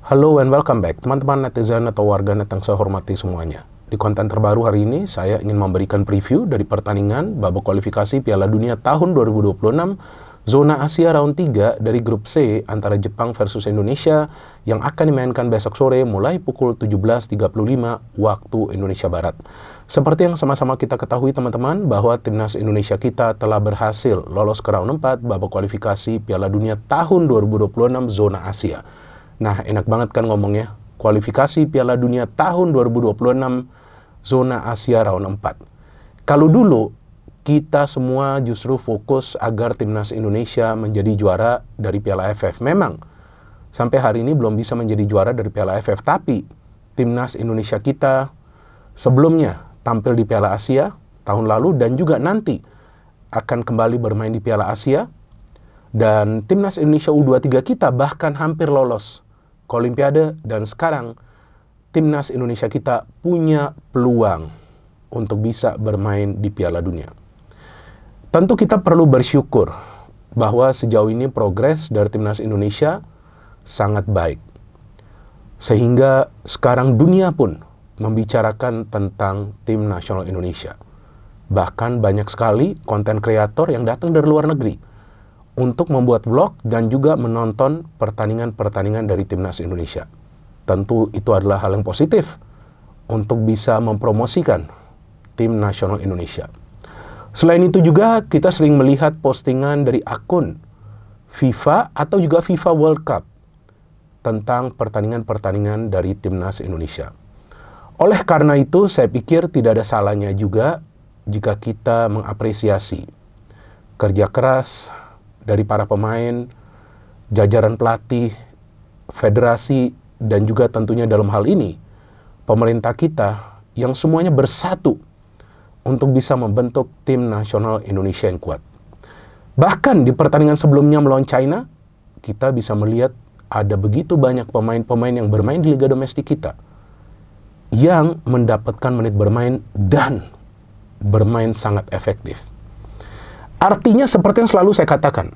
Halo and welcome back, teman-teman netizen atau warganet yang saya hormati semuanya. Di konten terbaru hari ini, saya ingin memberikan preview dari pertandingan babak kualifikasi Piala Dunia tahun 2026 Zona Asia Round 3 dari Grup C antara Jepang versus Indonesia yang akan dimainkan besok sore mulai pukul 17.35 waktu Indonesia Barat. Seperti yang sama-sama kita ketahui teman-teman, bahwa timnas Indonesia kita telah berhasil lolos ke round 4 babak kualifikasi Piala Dunia tahun 2026 Zona Asia. Nah, enak banget kan ngomongnya, kualifikasi Piala Dunia tahun 2026 Zona Asia Round 4. Kalau dulu, kita semua justru fokus agar timnas Indonesia menjadi juara dari Piala AFF. Memang, sampai hari ini belum bisa menjadi juara dari Piala AFF, tapi timnas Indonesia kita sebelumnya tampil di Piala Asia tahun lalu dan juga nanti akan kembali bermain di Piala Asia. Dan timnas Indonesia U23 kita bahkan hampir lolos ke Olimpiade, dan sekarang timnas Indonesia kita punya peluang untuk bisa bermain di Piala Dunia. Tentu kita perlu bersyukur bahwa sejauh ini progres dari timnas Indonesia sangat baik. Sehingga sekarang dunia pun membicarakan tentang tim nasional Indonesia. Bahkan banyak sekali konten kreator yang datang dari luar negeri untuk membuat vlog dan juga menonton pertandingan-pertandingan dari timnas Indonesia. Tentu itu adalah hal yang positif untuk bisa mempromosikan tim nasional Indonesia. Selain itu juga kita sering melihat postingan dari akun FIFA atau juga FIFA World Cup tentang pertandingan-pertandingan dari timnas Indonesia. Oleh karena itu, saya pikir tidak ada salahnya juga jika kita mengapresiasi kerja keras dari para pemain, jajaran pelatih, federasi, dan juga tentunya dalam hal ini pemerintah kita yang semuanya bersatu untuk bisa membentuk tim nasional Indonesia yang kuat. Bahkan di pertandingan sebelumnya melawan China, kita bisa melihat ada begitu banyak pemain-pemain yang bermain di liga domestik kita yang mendapatkan menit bermain dan bermain sangat efektif. Artinya seperti yang selalu saya katakan,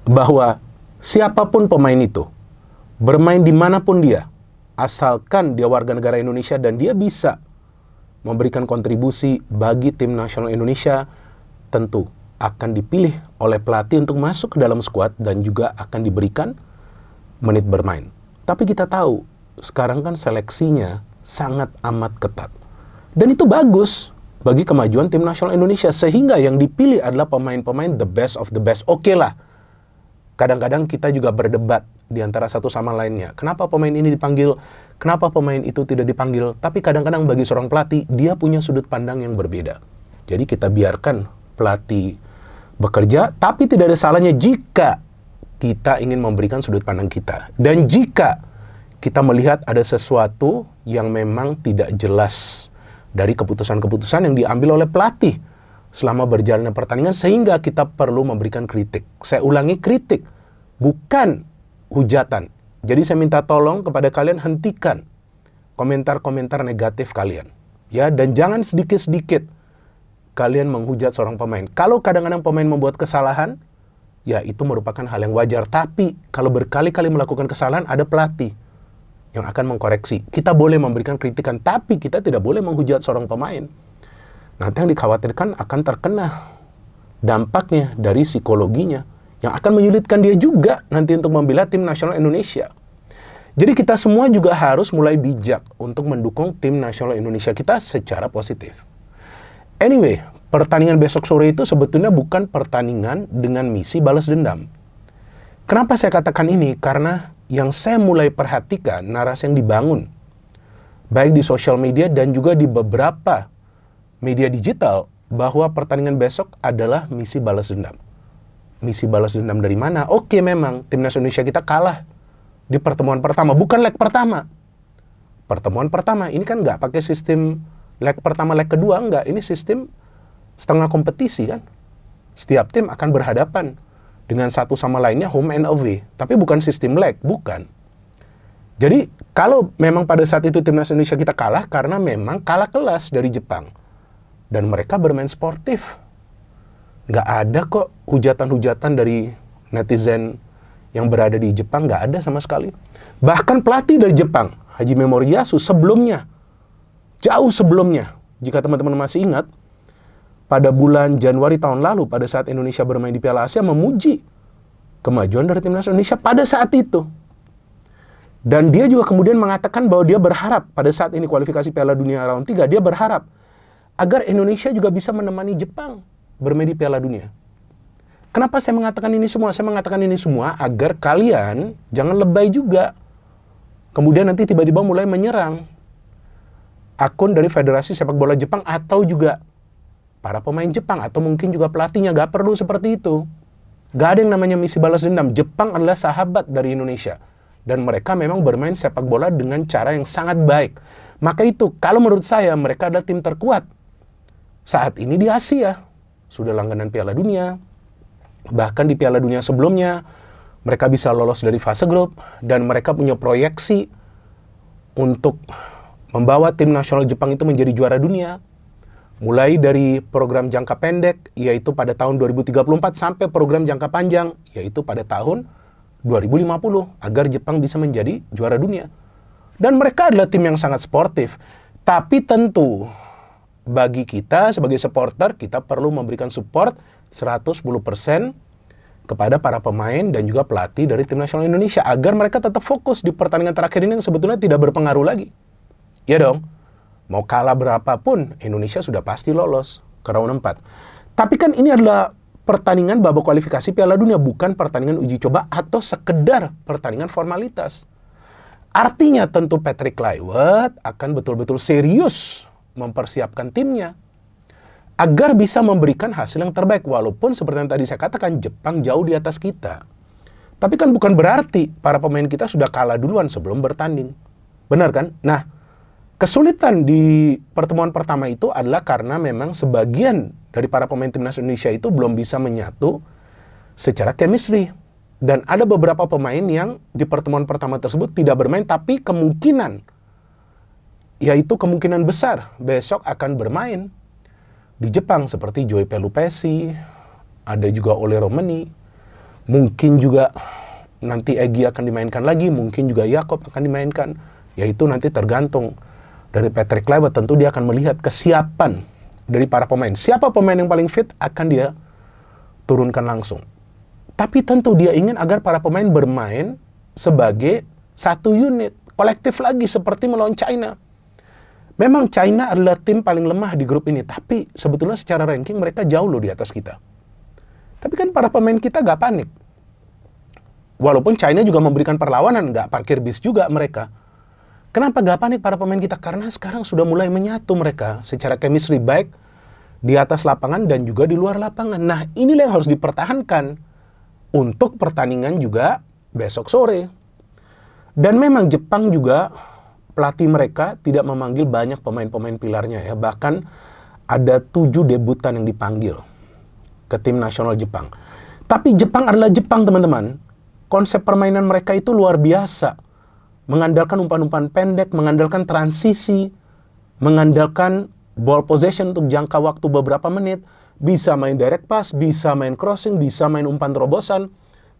bahwa siapapun pemain itu, bermain dimanapun dia, asalkan dia warga negara Indonesia dan dia bisa memberikan kontribusi bagi tim nasional Indonesia, tentu akan dipilih oleh pelatih untuk masuk ke dalam skuad dan juga akan diberikan menit bermain. Tapi kita tahu, sekarang kan seleksinya sangat amat ketat. Dan itu bagus bagi kemajuan tim nasional Indonesia, sehingga yang dipilih adalah pemain-pemain the best of the best. Oke lah, kadang-kadang kita juga berdebat di antara satu sama lainnya. Kenapa pemain ini dipanggil? Kenapa pemain itu tidak dipanggil? Tapi kadang-kadang bagi seorang pelatih, dia punya sudut pandang yang berbeda. Jadi kita biarkan pelatih bekerja, tapi tidak ada salahnya jika kita ingin memberikan sudut pandang kita. Dan jika kita melihat ada sesuatu yang memang tidak jelas dari keputusan-keputusan yang diambil oleh pelatih selama berjalannya pertandingan, sehingga kita perlu memberikan kritik. Saya ulangi, kritik, bukan hujatan. Jadi saya minta tolong kepada kalian, hentikan komentar-komentar negatif kalian. Ya, dan jangan sedikit-sedikit kalian menghujat seorang pemain. Kalau kadang-kadang pemain membuat kesalahan, ya itu merupakan hal yang wajar. Tapi kalau berkali-kali melakukan kesalahan, ada pelatih yang akan mengkoreksi. Kita boleh memberikan kritikan, tapi kita tidak boleh menghujat seorang pemain. Nanti yang dikhawatirkan akan terkena dampaknya dari psikologinya, yang akan menyulitkan dia juga nanti untuk membela tim nasional Indonesia. Jadi kita semua juga harus mulai bijak untuk mendukung tim nasional Indonesia kita secara positif. Anyway, pertandingan besok sore itu sebetulnya bukan pertandingan dengan misi balas dendam. Kenapa saya katakan ini? Karena yang saya mulai perhatikan narasi yang dibangun, baik di sosial media dan juga di beberapa media digital, bahwa pertandingan besok adalah misi balas dendam. Misi balas dendam dari mana? Oke, memang timnas Indonesia kita kalah di pertemuan pertama, bukan leg pertama. Pertemuan pertama ini kan nggak pakai sistem leg pertama, leg kedua, nggak. Ini sistem setengah kompetisi kan. Setiap tim akan berhadapan dengan satu sama lainnya home and away, tapi bukan sistem leg, bukan. Jadi kalau memang pada saat itu timnas Indonesia kita kalah karena memang kalah kelas dari Jepang dan mereka bermain sportif. Nggak ada kok hujatan-hujatan dari netizen yang berada di Jepang nggak ada sama sekali. Bahkan pelatih dari Jepang, Hajime Moriyasu, sebelumnya, jauh sebelumnya, jika teman-teman masih ingat, pada bulan Januari tahun lalu, pada saat Indonesia bermain di Piala Asia, memuji kemajuan dari timnas Indonesia pada saat itu. Dan dia juga kemudian mengatakan bahwa dia berharap pada saat ini kualifikasi Piala Dunia round 3, dia berharap agar Indonesia juga bisa menemani Jepang bermain di Piala Dunia. Kenapa saya mengatakan ini semua? Saya mengatakan ini semua agar kalian jangan lebay juga. Kemudian nanti tiba-tiba mulai menyerang akun dari Federasi Sepak Bola Jepang atau juga para pemain Jepang atau mungkin juga pelatihnya. Gak perlu seperti itu. Gak ada yang namanya misi balas dendam. Jepang adalah sahabat dari Indonesia. Dan mereka memang bermain sepak bola dengan cara yang sangat baik. Maka itu, kalau menurut saya, mereka adalah tim terkuat saat ini di Asia. Sudah langganan Piala Dunia. Bahkan di Piala Dunia sebelumnya, mereka bisa lolos dari fase grup. Dan mereka punya proyeksi untuk membawa tim nasional Jepang itu menjadi juara dunia. Mulai dari program jangka pendek, yaitu pada tahun 2034, sampai program jangka panjang, yaitu pada tahun 2050, agar Jepang bisa menjadi juara dunia. Dan mereka adalah tim yang sangat sportif. Tapi tentu, bagi kita sebagai supporter, kita perlu memberikan support 110% kepada para pemain dan juga pelatih dari tim nasional Indonesia, agar mereka tetap fokus di pertandingan terakhir ini yang sebetulnya tidak berpengaruh lagi. Ya dong, mau kalah berapapun, Indonesia sudah pasti lolos ke round 4. Tapi kan ini adalah pertandingan babak kualifikasi Piala Dunia, bukan pertandingan uji coba atau sekedar pertandingan formalitas. Artinya tentu Patrick Kluivert akan betul-betul serius mempersiapkan timnya agar bisa memberikan hasil yang terbaik. Walaupun seperti yang tadi saya katakan, Jepang jauh di atas kita. Tapi kan bukan berarti para pemain kita sudah kalah duluan sebelum bertanding. Benar kan? Nah, kesulitan di pertemuan pertama itu adalah karena memang sebagian dari para pemain timnas Indonesia itu belum bisa menyatu secara chemistry. Dan ada beberapa pemain yang di pertemuan pertama tersebut tidak bermain, tapi kemungkinan, yaitu kemungkinan besar besok akan bermain di Jepang, seperti Joy Pelupesi, ada juga Ole Romeni, mungkin juga nanti Egy akan dimainkan lagi, mungkin juga Yakob akan dimainkan, yaitu nanti tergantung dari Patrick Kluivert. Tentu dia akan melihat kesiapan dari para pemain. Siapa pemain yang paling fit akan dia turunkan langsung. Tapi tentu dia ingin agar para pemain bermain sebagai satu unit, kolektif lagi seperti melawan China. Memang China adalah tim paling lemah di grup ini, tapi sebetulnya secara ranking mereka jauh loh di atas kita. Tapi kan para pemain kita gak panik. Walaupun China juga memberikan perlawanan, gak parkir bis juga mereka. Kenapa gak panik para pemain kita? Karena sekarang sudah mulai menyatu mereka secara chemistry baik di atas lapangan dan juga di luar lapangan. Nah, inilah yang harus dipertahankan untuk pertandingan juga besok sore. Dan memang Jepang juga, pelatih mereka tidak memanggil banyak pemain-pemain pilarnya ya. Bahkan ada 7 debutan yang dipanggil ke tim nasional Jepang. Tapi Jepang adalah Jepang, teman-teman. Konsep permainan mereka itu luar biasa. Mengandalkan umpan-umpan pendek, mengandalkan transisi, mengandalkan ball possession untuk jangka waktu beberapa menit, bisa main direct pass, bisa main crossing, bisa main umpan terobosan.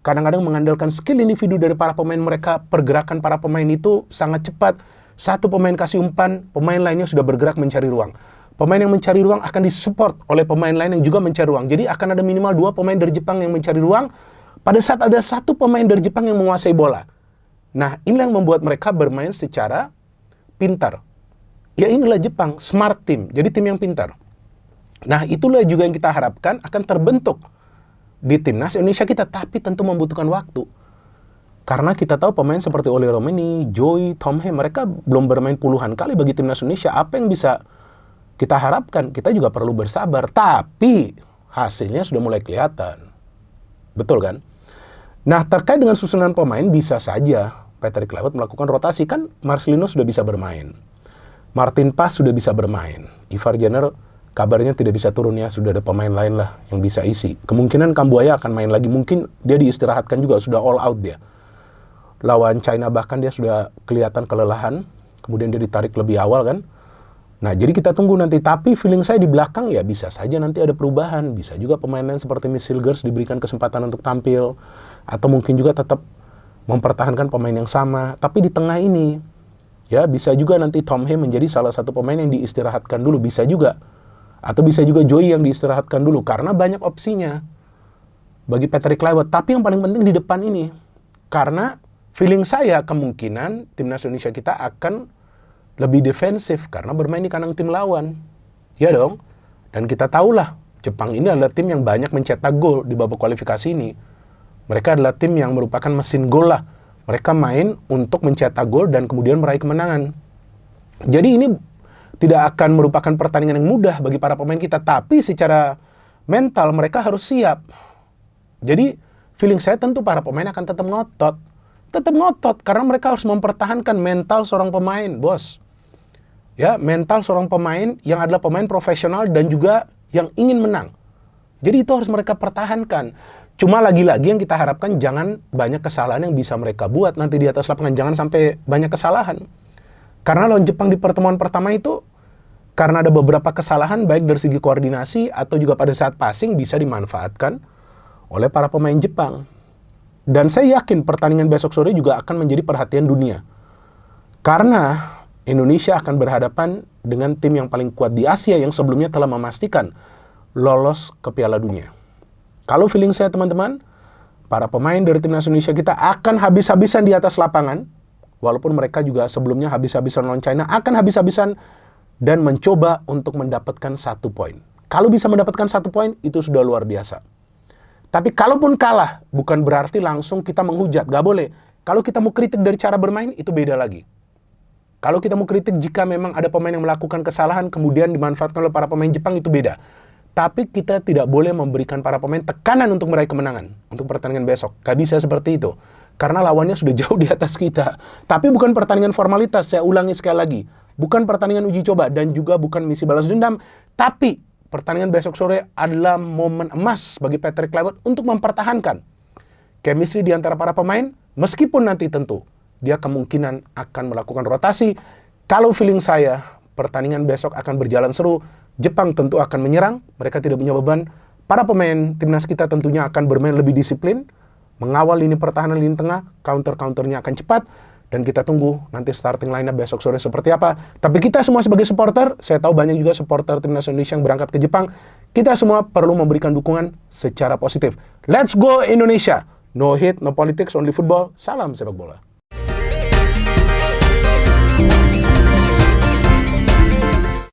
Kadang-kadang mengandalkan skill individu dari para pemain mereka, pergerakan para pemain itu sangat cepat. Satu pemain kasih umpan, pemain lainnya sudah bergerak mencari ruang. Pemain yang mencari ruang akan disupport oleh pemain lain yang juga mencari ruang. Jadi akan ada minimal 2 pemain dari Jepang yang mencari ruang pada saat ada 1 pemain dari Jepang yang menguasai bola. Nah, inilah yang membuat mereka bermain secara pintar. Ya inilah Jepang, smart team, jadi tim yang pintar. Nah, itulah juga yang kita harapkan akan terbentuk di timnas Indonesia kita, tapi tentu membutuhkan waktu. Karena kita tahu pemain seperti Ole Romeni, Joy, Tom He, mereka belum bermain puluhan kali bagi timnas Indonesia. Apa yang bisa kita harapkan? Kita juga perlu bersabar, tapi hasilnya sudah mulai kelihatan. Betul kan? Nah, terkait dengan susunan pemain, bisa saja Patrick Kluivert melakukan rotasi. Kan Marcelino sudah bisa bermain, Martin Pas sudah bisa bermain, Ivar Jenner kabarnya tidak bisa turun ya, sudah ada pemain lain lah yang bisa isi. Kemungkinan Kambuaya akan main lagi, mungkin dia diistirahatkan juga, sudah all out dia. Lawan China bahkan dia sudah kelihatan kelelahan, kemudian dia ditarik lebih awal kan. Nah, jadi kita tunggu nanti. Tapi feeling saya di belakang ya bisa saja nanti ada perubahan. Bisa juga pemain lain seperti Miss Silgers diberikan kesempatan untuk tampil. Atau mungkin juga tetap mempertahankan pemain yang sama. Tapi di tengah ini, ya bisa juga nanti Tom Hay menjadi salah satu pemain yang diistirahatkan dulu. Bisa juga. Atau bisa juga Joey yang diistirahatkan dulu. Karena banyak opsinya bagi Patrick Kluivert. Tapi yang paling penting di depan ini. Karena feeling saya kemungkinan timnas Indonesia kita akan lebih defensif karena bermain di kandang tim lawan. Ya dong. Dan kita tahulah, Jepang ini adalah tim yang banyak mencetak gol di babak kualifikasi ini. Mereka adalah tim yang merupakan mesin gol lah. Mereka main untuk mencetak gol dan kemudian meraih kemenangan. Jadi ini tidak akan merupakan pertandingan yang mudah bagi para pemain kita. Tapi secara mental mereka harus siap. Jadi feeling saya tentu para pemain akan tetap ngotot. Tetap ngotot karena mereka harus mempertahankan mental seorang pemain, bos. Ya, mental seorang pemain yang adalah pemain profesional dan juga yang ingin menang. Jadi itu harus mereka pertahankan. Cuma lagi-lagi yang kita harapkan jangan banyak kesalahan yang bisa mereka buat nanti di atas lapangan. Jangan sampai banyak kesalahan. Karena lawan Jepang di pertemuan pertama itu, karena ada beberapa kesalahan baik dari segi koordinasi atau juga pada saat passing bisa dimanfaatkan oleh para pemain Jepang. Dan saya yakin pertandingan besok sore juga akan menjadi perhatian dunia. Karena Indonesia akan berhadapan dengan tim yang paling kuat di Asia yang sebelumnya telah memastikan lolos ke Piala Dunia. Kalau feeling saya teman-teman, para pemain dari timnas Indonesia kita akan habis-habisan di atas lapangan, walaupun mereka juga sebelumnya habis-habisan lawan China, akan habis-habisan dan mencoba untuk mendapatkan 1 poin. Kalau bisa mendapatkan 1 poin, itu sudah luar biasa. Tapi kalaupun kalah, bukan berarti langsung kita menghujat, gak boleh. Kalau kita mau kritik dari cara bermain, itu beda lagi. Kalau kita mau kritik jika memang ada pemain yang melakukan kesalahan kemudian dimanfaatkan oleh para pemain Jepang, itu beda. Tapi kita tidak boleh memberikan para pemain tekanan untuk meraih kemenangan untuk pertandingan besok. Gak bisa seperti itu. Karena lawannya sudah jauh di atas kita. Tapi bukan pertandingan formalitas, saya ulangi sekali lagi. Bukan pertandingan uji coba dan juga bukan misi balas dendam. Tapi pertandingan besok sore adalah momen emas bagi Patrick Kluivert untuk mempertahankan chemistry di antara para pemain. Meskipun nanti tentu dia kemungkinan akan melakukan rotasi. Kalau feeling saya, pertandingan besok akan berjalan seru. Jepang tentu akan menyerang, mereka tidak punya beban. Para pemain timnas kita tentunya akan bermain lebih disiplin, mengawal lini pertahanan, lini tengah, counter-counternya akan cepat. Dan kita tunggu nanti starting line-up besok sore seperti apa. Tapi kita semua sebagai supporter, saya tahu banyak juga supporter timnas Indonesia yang berangkat ke Jepang. Kita semua perlu memberikan dukungan secara positif. Let's go Indonesia! No hate, no politics, only football. Salam sepak bola.